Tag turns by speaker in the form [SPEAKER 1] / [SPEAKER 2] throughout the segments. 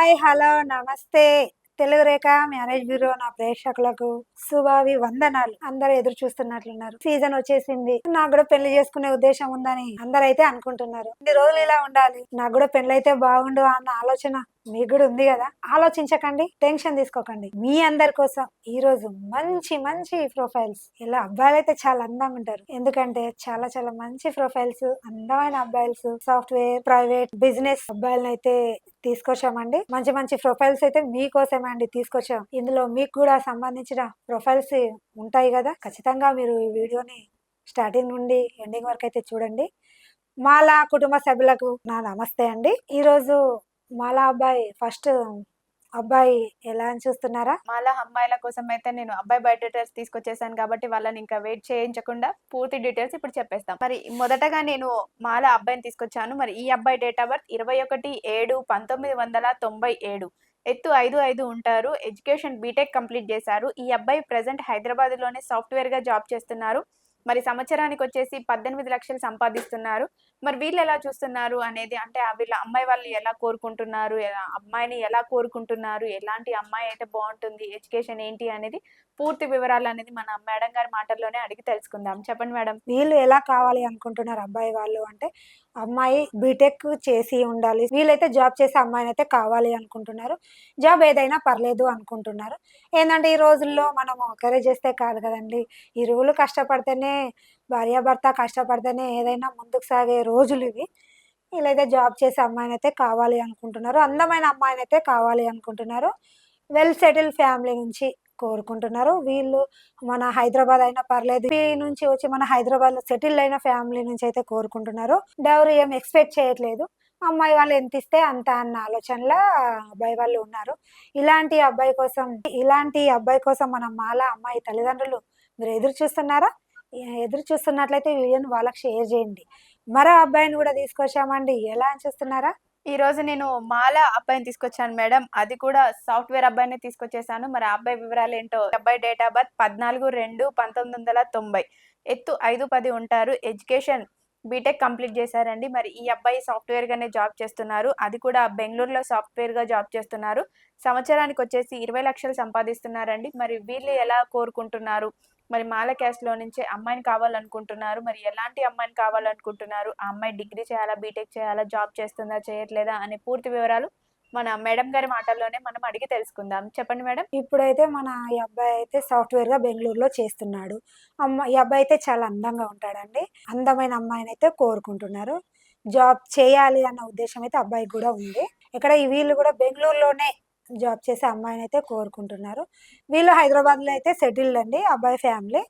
[SPEAKER 1] Hi, hello, నమస్తే. తెలుగు రేఖ marriage bureau నా ప్రేక్షకులకు శుభావి వందనాలు. అందరూ ఎదురు చూస్తున్నట్లున్నారు. సీజన్ వచ్చేసింది. నాకు కూడా పెళ్లి చేసుకునే ఉద్దేశం ఉందని అందరైతే అనుకుంటున్నారు. ఇన్ని రోజులు ఇలా ఉండాలి, నాకు కూడా పెళ్లి అయితే బాగుండు అన్న ఆలోచన మీకు కూడా ఉంది కదా. ఆలోచించకండి, టెన్షన్ తీసుకోకండి. మీ అందరి కోసం ఈ రోజు మంచి మంచి ప్రొఫైల్స్, ఇలా అబ్బాయిలు అయితే చాలా అందంగా ఉంటారు. ఎందుకంటే చాలా చాలా మంచి ప్రొఫైల్స్, అందమైన అబ్బాయిల్స్, సాఫ్ట్వేర్, ప్రైవేట్, బిజినెస్ అబ్బాయిలను అయితే తీసుకొచ్చామండి. మంచి మంచి ప్రొఫైల్స్ అయితే మీకోసమే అండి తీసుకొచ్చాం. ఇందులో మీకు కూడా సంబంధించిన ప్రొఫైల్స్ ఉంటాయి కదా. ఖచ్చితంగా మీరు ఈ వీడియోని స్టార్టింగ్ నుండి ఎండింగ్ వరకు అయితే చూడండి. మాలా కుటుంబ సభ్యులకు నా నమస్తే అండి. ఈరోజు మాలా అబ్బాయి ఫస్ట్ అబ్బాయి ఎలా అని చూస్తున్నారా?
[SPEAKER 2] మాలా అమ్మాయిల కోసం అయితే నేను అబ్బాయి బయట డీటెయిల్స్ తీసుకొచ్చేసాను కాబట్టి వాళ్ళని ఇంకా వెయిట్ చేయించకుండా పూర్తి డీటెయిల్స్ ఇప్పుడు చెప్పేస్తాం. మరి మొదటగా నేను మాలా అబ్బాయిని తీసుకొచ్చాను. మరి ఈ అబ్బాయి డేట్ ఆఫ్ బర్త్ 21/7/1997. ఎత్తు 5'5" ఉంటారు. ఎడ్యుకేషన్ బీటెక్ కంప్లీట్ చేశారు. ఈ అబ్బాయి ప్రెసెంట్ హైదరాబాద్ లోనే సాఫ్ట్వేర్ గా జాబ్ చేస్తున్నారు. మరి సంవత్సరానికి వచ్చేసి 18 లక్షలు సంపాదిస్తున్నారు. మరి వీళ్ళు ఎలా చూస్తున్నారు అనేది, అంటే వీళ్ళ అమ్మాయి వాళ్ళు ఎలా కోరుకుంటున్నారు, అమ్మాయిని ఎలా కోరుకుంటున్నారు, ఎలాంటి అమ్మాయి అయితే బాగుంటుంది, ఎడ్యుకేషన్ ఏంటి అనేది పూర్తి వివరాలు అనేది మన మేడం గారి మాటల్లోనే అడిగి తెలుసుకుందాం. చెప్పండి మేడం.
[SPEAKER 1] వీళ్ళు ఎలా కావాలి అనుకుంటున్నారు అబ్బాయి వాళ్ళు అంటే, అమ్మాయి బీటెక్ చేసి ఉండాలి, వీళ్ళైతే జాబ్ చేసే అమ్మాయిని అయితే కావాలి అనుకుంటున్నారు. జాబ్ ఏదైనా పర్లేదు అనుకుంటున్నారు. ఏంటంటే ఈ రోజుల్లో మనము ఒకరే చేస్తే కాదు కదండి, ఇరువులు కష్టపడితేనే, భార్యాభర్త కష్టపడితేనే ఏదైనా ముందుకు సాగే రోజులు ఇవి. వీళ్ళైతే జాబ్ చేసే అమ్మాయిని అయితే కావాలి అనుకుంటున్నారు, అందమైన అమ్మాయిని అయితే కావాలి అనుకుంటున్నారు. వెల్ సెటిల్ ఫ్యామిలీ నుంచి కోరుకుంటున్నారు. వీళ్ళు మన హైదరాబాద్ అయినా పర్లేదు, నుంచి వచ్చి మన హైదరాబాద్ లో సెటిల్ అయిన ఫ్యామిలీ నుంచి అయితే కోరుకుంటున్నారు. డౌరీ ఏం ఎక్స్పెక్ట్ చేయట్లేదు, అమ్మాయి వాళ్ళు ఎంత ఇస్తే అంత అన్న ఆలోచనలో అబ్బాయి వాళ్ళు ఉన్నారు. ఇలాంటి అబ్బాయి కోసం మన మాల అమ్మాయి తల్లిదండ్రులు మీరు ఎదురు చూస్తున్నారా? ఎదురు చూస్తున్నట్లయితే వీడియోని వాళ్ళకి షేర్ చేయండి. మరో అబ్బాయిని కూడా తీసుకొచ్చామండి. ఎలా అని చూస్తున్నారా?
[SPEAKER 2] ఈ రోజు నేను మాలా అబ్బాయిని తీసుకొచ్చాను మేడం. అది కూడా సాఫ్ట్వేర్ అబ్బాయిని తీసుకొచ్చేసాను. మరి ఆ అబ్బాయి వివరాలు ఏంటో. అబ్బాయి డేట్ ఆఫ్ బర్త్ 14/2/1990. ఎత్తు 5'10" ఉంటారు. ఎడ్యుకేషన్ బీటెక్ కంప్లీట్ చేశారండి. మరి ఈ అబ్బాయి సాఫ్ట్వేర్ గానే జాబ్ చేస్తున్నారు. అది కూడా బెంగళూరులో సాఫ్ట్వేర్ గా జాబ్ చేస్తున్నారు. సంవత్సరానికి వచ్చేసి 20 లక్షలు సంపాదిస్తున్నారండి. మరి వీళ్ళు ఎలా కోరుకుంటున్నారు, మరి మాల క్యాస్ట్ లో నుంచి అమ్మాయిని కావాలనుకుంటున్నారు, మరి ఎలాంటి అమ్మాయిని కావాలనుకుంటున్నారు, ఆ అమ్మాయి డిగ్రీ చేయాలా, బీటెక్ చేయాలా, జాబ్ చేస్తుందా, చేయట్లేదా అనే పూర్తి వివరాలు మన మేడం గారి మాటల్లోనే మనం అడిగి తెలుసుకుందాం. చెప్పండి మేడం.
[SPEAKER 1] ఇప్పుడైతే మన ఈ అబ్బాయి అయితే సాఫ్ట్వేర్ గా బెంగళూరులో చేస్తున్నాడు. ఈ అబ్బాయి అయితే చాలా అందంగా ఉంటాడండి. అందమైన అమ్మాయిని అయితే కోరుకుంటున్నారు. జాబ్ చేయాలి అన్న ఉద్దేశం అయితే అబ్బాయికి కూడా ఉంది. ఇక్కడ వీళ్ళు కూడా బెంగళూరులోనే జాబ్ చేసే అమ్మాయిని అయితే కోరుకుంటున్నారు. వీళ్ళు హైదరాబాద్ లో అయితే సెటిల్డ్ అండి అబ్బాయి ఫ్యామిలీ.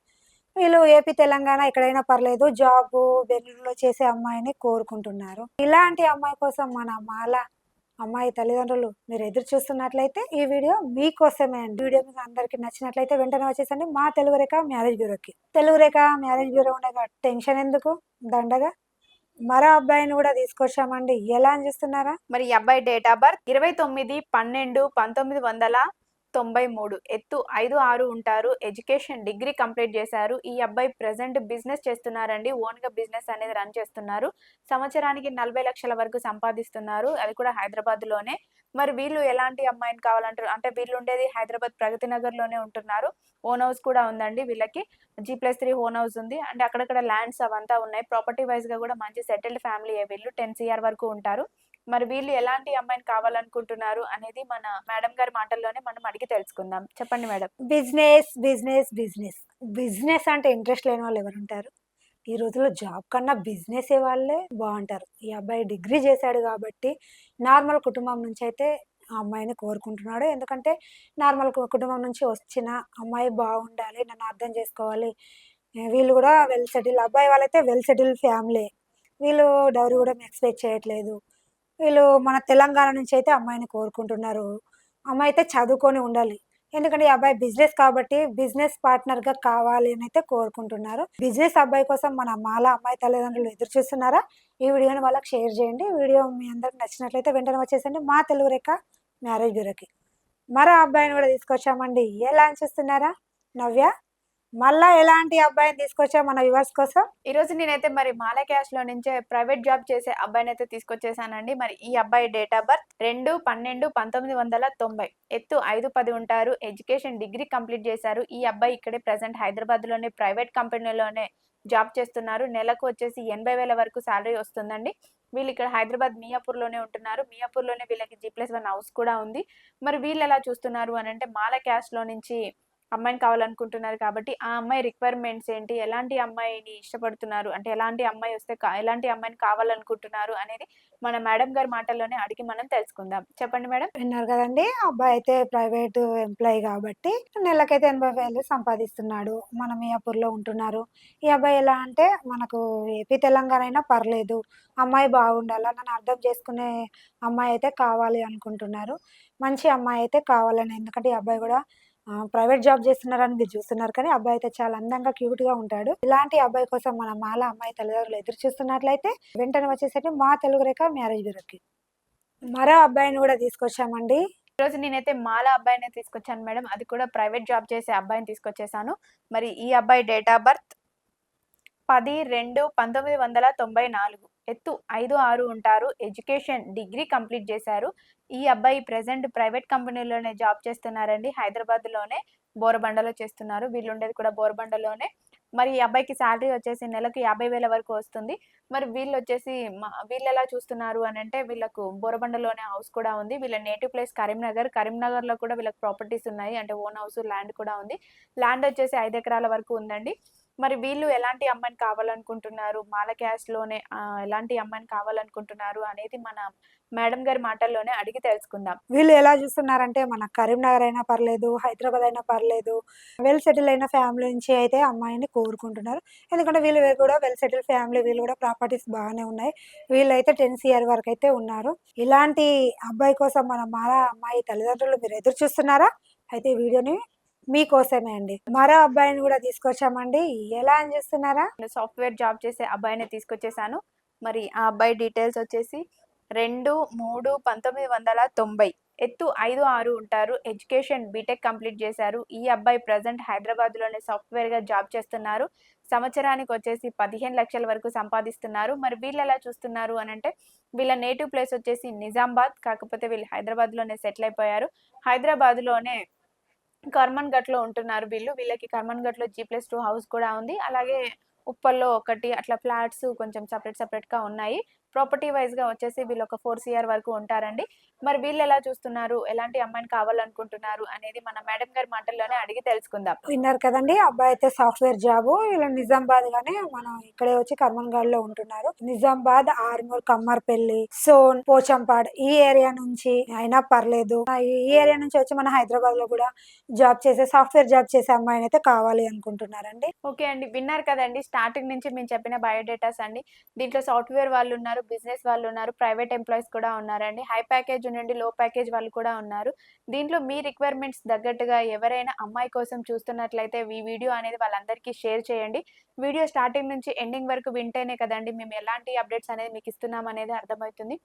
[SPEAKER 1] వీళ్ళు ఏపీ తెలంగాణ ఎక్కడైనా పర్లేదు, జాబ్ బెంగళూరులో చేసే అమ్మాయిని కోరుకుంటున్నారు. ఇలాంటి అమ్మాయి కోసం మన మాల అమ్మాయి తల్లిదండ్రులు మీరు ఎదురు చూస్తున్నట్లయితే ఈ వీడియో మీకోసమే అండి. వీడియో మీకు అందరికి నచ్చినట్లయితే వెంటనే వచ్చేసండి మా తెలుగు రేఖ మ్యారేజ్ బ్యూరోకి. తెలుగు రేఖ మ్యారేజ్ బ్యూరో ఉండగా టెన్షన్ ఎందుకు, దండగా మరో అబ్బాయిని కూడా తీసుకొచ్చామండి. ఎలా అని చూస్తున్నారా?
[SPEAKER 2] మరి ఈ అబ్బాయి డేట్ ఆఫ్ బర్త్ 29/12/1993. ఎత్తు 5'6" ఉంటారు. ఎడ్యుకేషన్ డిగ్రీ కంప్లీట్ చేశారు. ఈ అబ్బాయి ప్రెసెంట్ బిజినెస్ చేస్తున్నారండి. ఓన్ గా బిజినెస్ అనేది రన్ చేస్తున్నారు. సంవత్సరానికి 40 లక్షల వరకు సంపాదిస్తున్నారు. అది కూడా హైదరాబాద్ లోనే. మరి వీళ్ళు ఎలాంటి అమ్మాయిని కావాలంటారు అంటే, వీళ్ళు ఉండేది హైదరాబాద్ ప్రగతి నగర్ లోనే ఉంటున్నారు. ఓన్ హౌస్ కూడా ఉందండి వీళ్ళకి. G+3 ఓన్ హౌస్ ఉంది. అంటే అక్కడక్కడ ల్యాండ్స్ అవంతా ఉన్నాయి. ప్రాపర్టీ వైజ్ గా కూడా మంచి సెటిల్డ్ ఫ్యామిలీ వీళ్ళు. 10 CR వరకు ఉంటారు. మరి వీళ్ళు ఎలాంటి అమ్మాయిని కావాలనుకుంటున్నారు అనేది మన మేడం గారి మాటల్లోనే మనం అడిగి తెలుసుకుందాం. చెప్పండి madam.
[SPEAKER 1] Business business business business అంటే ఇంట్రెస్ట్ లేని వాళ్ళు ఎవరు ఉంటారు? ఈ రోజుల్లో జాబ్ కన్నా బిజినెస్ వాళ్ళే బాగుంటారు. ఈ అబ్బాయి డిగ్రీ చేశాడు కాబట్టి నార్మల్ కుటుంబం నుంచి అయితే ఆ అమ్మాయిని కోరుకుంటున్నాడు. ఎందుకంటే నార్మల్ కుటుంబం నుంచి వచ్చిన అమ్మాయి బాగుండాలి, నన్ను అర్థం చేసుకోవాలి. వీళ్ళు కూడా వెల్ సెటిల్, అబ్బాయి వాళ్ళైతే వెల్ సెటిల్ ఫ్యామిలీ. వీళ్ళు డౌరీ కూడా ఎక్స్పెక్ట్ చేయట్లేదు. వీళ్ళు మన తెలంగాణ నుంచి అయితే అమ్మాయిని కోరుకుంటున్నారు. అమ్మాయి అయితే చదువుకొని ఉండాలి. ఎందుకంటే ఈ అబ్బాయి బిజినెస్ కాబట్టి బిజినెస్ పార్ట్నర్ గా కావాలి అని అయితే కోరుకుంటున్నారు. బిజినెస్ అబ్బాయి కోసం మన మాల అమ్మాయి తల్లిదండ్రులు ఎదురు చూస్తున్నారా? ఈ వీడియోని వాళ్ళకి షేర్ చేయండి. వీడియో మీ అందరికి నచ్చినట్లయితే వెంటనే వచ్చేసండి మా తెలుగు రేఖ మ్యారేజ్ బ్యూరోకి. మరో అబ్బాయిని కూడా తీసుకొచ్చామండి. ఎలా చూస్తున్నారా? నవ్య, మళ్ళా ఎలాంటి అబ్బాయిని తీసుకొచ్చా మన వ్యూవర్స్ కోసం?
[SPEAKER 2] ఈ రోజు నేనైతే మరి మాల క్యాష్ లో నుంచే ప్రైవేట్ జాబ్ చేసే అబ్బాయిని అయితే తీసుకొచ్చేసానండి. మరి ఈ అబ్బాయి డేట్ ఆఫ్ బర్త్ 2/12/1990, ఎత్తు 5'10" ఉంటారు, ఎడ్యుకేషన్ డిగ్రీ కంప్లీట్ చేశారు. ఈ అబ్బాయి ఇక్కడే ప్రెసెంట్ హైదరాబాద్ లోనే ప్రైవేట్ కంపెనీలోనే జాబ్ చేస్తున్నారు. నెలకు వచ్చేసి 80,000 వరకు శాలరీ వస్తుందండి. వీళ్ళు ఇక్కడ హైదరాబాద్ మియాపూర్ లోనే ఉంటున్నారు. మియాపూర్ లోనే వీళ్ళకి G+1 హౌస్ కూడా ఉంది. మరి వీళ్ళు ఎలా చూస్తున్నారు అని అంటే మాల క్యాష్ లో నుంచి అమ్మాయిని కావాలనుకుంటున్నారు కాబట్టి ఆ అమ్మాయి రిక్వైర్మెంట్స్ ఏంటి, ఎలాంటి అమ్మాయిని ఇష్టపడుతున్నారు, అంటే ఎలాంటి అమ్మాయి వస్తే ఎలాంటి అమ్మాయిని కావాలనుకుంటున్నారు అనేది మన మేడం గారి మాటల్లోనే అడిగి మనం తెలుసుకుందాం. చెప్పండి మేడం.
[SPEAKER 1] విన్నారు కదండి. అబ్బాయి అయితే ప్రైవేట్ ఎంప్లాయీ కాబట్టి నెలకైతే 80,000 సంపాదిస్తున్నాడు. మన మియాపూర్‌లో ఉంటున్నారు. ఈ అబ్బాయి ఎలా అంటే మనకు ఏపీ, తెలంగాణ అయినా పర్లేదు. అమ్మాయి బాగుండాలా, నన్ను అర్థం చేసుకునే అమ్మాయి అయితే కావాలి అనుకుంటున్నారు. మంచి అమ్మాయి అయితే కావాలని, ఎందుకంటే ఈ అబ్బాయి కూడా ప్రైవేట్ జాబ్ చేస్తున్నారని మీరు చూస్తున్నారు కానీ అబ్బాయి అయితే చాలా అందంగా, క్యూట్‌గా ఉంటాడు. ఇలాంటి అబ్బాయి కోసం మన మాల అమ్మాయి తల్లిదండ్రులు ఎదురు చూస్తున్నట్లయితే వెంటనే వచ్చేసేయండి మా తెలుగు రేఖ మ్యారేజ్ బ్యూరోకి. మరో అబ్బాయిని కూడా తీసుకొచ్చామండి.
[SPEAKER 2] ఈ రోజు నేనైతే మాల అబ్బాయిని తీసుకొచ్చాను మేడం. అది కూడా ప్రైవేట్ జాబ్ చేసే అబ్బాయిని తీసుకొచ్చేసాను. మరి ఈ అబ్బాయి డేట్ ఆఫ్ బర్త్ 10/2/1994, ఎత్తు 5'6" ఉంటారు, ఎడ్యుకేషన్ డిగ్రీ కంప్లీట్ చేశారు. ఈ అబ్బాయి ప్రెసెంట్ ప్రైవేట్ కంపెనీలోనే జాబ్ చేస్తున్నారండి. హైదరాబాద్ లోనే బోరబండలో చేస్తున్నారు. వీళ్ళు ఉండేది కూడా బోరబండలోనే. మరి ఈ అబ్బాయికి శాలరీ వచ్చేసి నెలకు 50,000 వరకు వస్తుంది. మరి వీళ్ళు వచ్చేసి వీళ్ళు ఎలా చూస్తున్నారు అని అంటే వీళ్ళకు బోరబండలోనే హౌస్ కూడా ఉంది. వీళ్ళ నేటివ్ ప్లేస్ కరీంనగర్. కరీంనగర్లో కూడా వీళ్ళకి ప్రాపర్టీస్ ఉన్నాయి, అంటే ఓన్ హౌస్, ల్యాండ్ కూడా ఉంది. ల్యాండ్ వచ్చేసి 5 ఎకరాల వరకు ఉందండి. మరి వీళ్ళు ఎలాంటి అమ్మాయిని కావాలనుకుంటున్నారు, మాల క్యాస్ట్‌లోనే ఎలాంటి అమ్మాయిని కావాలనుకుంటున్నారు అనేది మన మేడం గారి మాటల్లోనే అడిగి తెలుసుకుందాం.
[SPEAKER 1] వీళ్ళు ఎలా చూస్తున్నారంటే మన కరీంనగర్ అయినా పర్లేదు, హైదరాబాద్ అయినా పర్లేదు. వెల్ సెటిల్ అయిన ఫ్యామిలీ నుంచి అయితే అమ్మాయిని కోరుకుంటున్నారు. ఎందుకంటే వీళ్ళు కూడా వెల్ సెటిల్ ఫ్యామిలీ. వీళ్ళు కూడా ప్రాపర్టీస్ బాగానే ఉన్నాయి. వీళ్ళైతే 10 CR వరకైతే ఉన్నారు. ఇలాంటి అబ్బాయి కోసం మన మాల అమ్మాయి తల్లిదండ్రులు మీరు ఎదురు చూస్తున్నారా? అయితే ఈ వీడియోని మీకోసమే అండి. మరో అబ్బాయిని కూడా తీసుకొచ్చామండి. ఎలా అని చూస్తున్నారా?
[SPEAKER 2] సాఫ్ట్‌వేర్ జాబ్ చేసే అబ్బాయిని తీసుకొచ్చేసాను. మరి ఆ అబ్బాయి డీటెయిల్స్ వచ్చేసి 2/3/1990, ఎత్తు 5'6" ఉంటారు, ఎడ్యుకేషన్ బీటెక్ కంప్లీట్ చేశారు. ఈ అబ్బాయి ప్రెసెంట్ హైదరాబాద్‌లోనే సాఫ్ట్‌వేర్‌గా జాబ్ చేస్తున్నారు. సంవత్సరానికి వచ్చేసి 15 లక్షల వరకు సంపాదిస్తున్నారు. మరి వీళ్ళు ఎలా చూస్తున్నారు అని అంటే వీళ్ళ నేటివ్ ప్లేస్ వచ్చేసి నిజామాబాద్. కాకపోతే వీళ్ళు హైదరాబాద్‌లోనే సెటిల్ అయిపోయారు. హైదరాబాద్‌లోనే కర్మన్‌ఘాట్‌లో ఉంటున్నారు వీళ్ళు. వీళ్ళకి కర్మన్‌ఘాట్‌లో G+2 హౌస్ కూడా ఉంది. అలాగే ఉప్పల్లో ఒకటి అట్లా ఫ్లాట్స్ కొంచెం సెపరేట్‌గా ఉన్నాయి. ప్రాపర్టీ వైస్‌గా వచ్చేసి వీళ్ళు ఒక 4 CR వరకు ఉంటారండి. మరి వీళ్ళు ఎలా చూస్తున్నారు, ఎలాంటి అమ్మాయిని కావాలనుకుంటున్నారు అనేది మన మేడం గారి మాటల్లోనే అడిగి తెలుసుకుందాం.
[SPEAKER 1] విన్నారు కదండి. అబ్బాయి అయితే సాఫ్ట్‌వేర్ జాబు. వీళ్ళు నిజామాబాద్ గాని మనం ఇక్కడే వచ్చి కర్మన్‌ఘాట్‌లో ఉంటున్నారు. నిజామాబాద్, ఆర్మూర్, కమ్మర్పల్లి, సోన్, పోచంపాడ్ ఈ ఏరియా నుంచి అయినా పర్లేదు. ఈ ఏరియా నుంచి వచ్చి మన హైదరాబాద్‌లో కూడా సాఫ్ట్‌వేర్ జాబ్ చేసే అమ్మాయినైతే కావాలి అనుకుంటున్నారండి.
[SPEAKER 2] ఓకే అండి. విన్నారు కదండీ. స్టార్టింగ్ నుంచి మేము చెప్పిన బయోడేటాస్ అండి. దీంట్లో సాఫ్ట్‌వేర్ వాళ్ళున్నారు, బిజినెస్ వాళ్ళున్నారు, ప్రైవేట్ ఎంప్లాయీస్ కూడా ఉన్నారండి. హై ప్యాకేజ్ నుండి లో ప్యాకేజ్ వాళ్ళు కూడా ఉన్నారు. దీంట్లో మీ రిక్వైర్మెంట్స్ తగ్గట్టుగా ఎవరైనా అమ్మాయి కోసం చూస్తున్నట్లయితే ఈ వీడియో అనేది వాళ్ళందరికీ షేర్ చేయండి. వీడియో స్టార్టింగ్ నుంచి ఎండింగ్ వరకు వింటేనే కదండీ మేము ఎలాంటి అప్డేట్స్ అనేది మీకు ఇస్తున్నాం అనేది అర్థమవుతుంది.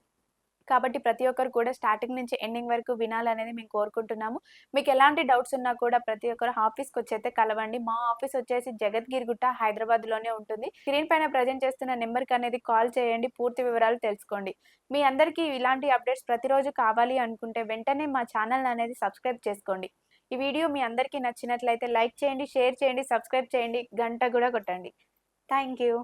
[SPEAKER 2] కాబట్టి ప్రతి ఒక్కరు కూడా స్టార్టింగ్ నుంచి ఎండింగ్ వరకు వినాలనేది మేము కోరుకుంటున్నాము. మీకు ఎలాంటి డౌట్స్ ఉన్నా కూడా ప్రతి ఒక్కరు ఆఫీస్‌కొచ్చైతే కలవండి. మా ఆఫీస్ వచ్చేసి జగద్గిరిగుట్ట, హైదరాబాద్‌లోనే ఉంటుంది. స్క్రీన్ పైన ప్రెజెంట్ చేస్తున్న నెంబర్‌కి అనేది కాల్ చేయండి. పూర్తి వివరాలు తెలుసుకోండి. మీ అందరికీ ఇలాంటి అప్డేట్స్ ప్రతిరోజు కావాలి అనుకుంటే వెంటనే మా ఛానల్ అనేది సబ్స్క్రైబ్ చేసుకోండి. ఈ వీడియో మీ అందరికీ నచ్చినట్లయితే లైక్ చేయండి, షేర్ చేయండి, సబ్స్క్రైబ్ చేయండి, గంట కూడా కొట్టండి. Thank you.